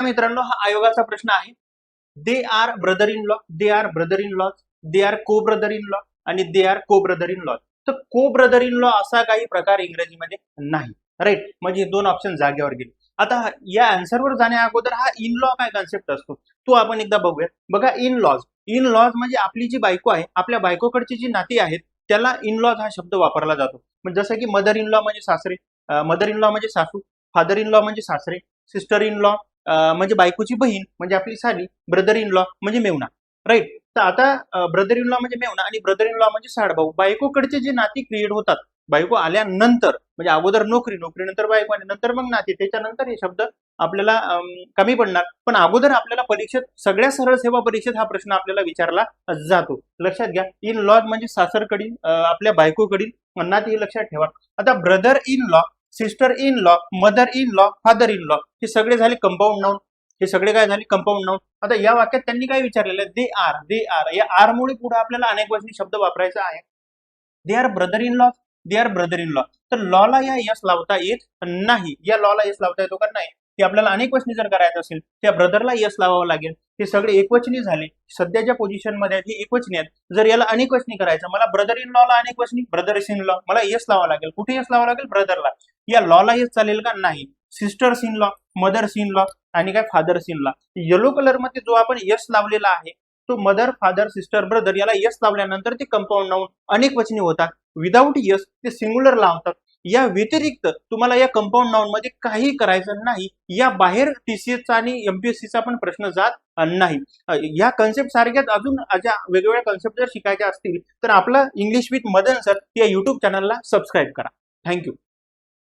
मित्रांनो, हा आयोगाचा प्रश्न आहे. They are brother in law, they are brother in law, they are को ब्रदर इन लॉ आणि दे आर को ब्रदर इन लॉ. तर को ब्रदर इन लॉ असा काही प्रकार इंग्रजीमध्ये नाही. राईट, म्हणजे दोन ऑप्शन जागेवर गेले. आता या आन्सरवर जाण्या अगोदर हा इन लॉ काय कन्सेप्ट असतो तो आपण एकदा बघूया. बघा, इन लॉज, इन लॉज म्हणजे आपली जी बायको आहे, आपल्या बायकोकडची जी नाती आहेत त्याला इन लॉज हा शब्द वापरला जातो. म्हणजे जसं की मदर इन लॉ म्हणजे सासरे, मदर इन लॉ म्हणजे सासू, फादर इन लॉ म्हणजे सासरे, सिस्टर इन लॉ म्हणजे बायकोची बहीण म्हणजे आपली साली, ब्रदर इन लॉ म्हणजे मेवणा. राईट. तर आता ब्रदर इन लॉ म्हणजे मेवणा आणि ब्रदर इन लॉ म्हणजे साडभाऊ. बायकोकडचे जे नाती क्रिएट होतात बायको आल्यानंतर, म्हणजे अगोदर नोकरी, नोकरीनंतर बायको आणि नंतर मग नाती, त्याच्यानंतर हे शब्द आपल्याला कमी पडणार. पण अगोदर आपल्याला परीक्षेत, सगळ्या सरळ सेवा परीक्षेत हा प्रश्न आपल्याला विचारला जातो. लक्षात घ्या, इन लॉज म्हणजे सासरकडील, आपल्या बायकोकडील नाती, हे लक्षात ठेवा. आता brother in law, sister in law, mother in law, father in law, हे सगळे झाले कंपाऊंड नाउन. हे सगळे काय झाले? Compound noun. आता या वाक्यात त्यांनी काय विचारलेलं आहे? They are, they are. या आर मुळे पुढे आपल्याला अनेक वचनी शब्द वापरायचा आहे. They are brother in law, they are brother in law. तर लॉला या यस लावता येत नाही. या लॉला यस लावता येतो का? नाही. ते आपल्याला अनेक वचनी जर करायचं असेल त्या ब्रदरला यस लावावं लागेल. ते सगळे एकवचनी झाले. सध्याच्या पोझिशन मध्ये हे एकवचनी आहेत. जर याला अनेक वचनी करायचं, मला ब्रदर इन लॉला अनेक वचनी, ब्रदर इन लॉ, मला यस लावावं लागेल. कुठे यस लावावं लागेल? ब्रदरला. या लॉला यस चालेल का? नाही. Sisters in law, mothers in law आणि काय fathers in law. Yellow colour मध्ये जो आपण यस लावलेला आहे तो मदर, फादर, सिस्टर, ब्रदर याला यस लावल्यानंतर ते कंपाऊंड नाउन अनेक वचनी होतात. विदाऊट यस ते सिंग्युलर लावतात. या व्यतिरिक्त तुम्हाला या कंपाऊंड नाउन मध्ये काही करायचं नाही. या बाहेर टीसीएसचा आणि एमपीएससीचा पण प्रश्न जात नाही. या कन्सेप्ट सारख्याच अजून अशा वेगवेगळ्या कन्सेप्ट जर शिकायच्या असतील तर आपलं इंग्लिश विथ मदन सर या युट्यूब चॅनलला सबस्क्राईब करा. थँक्यू.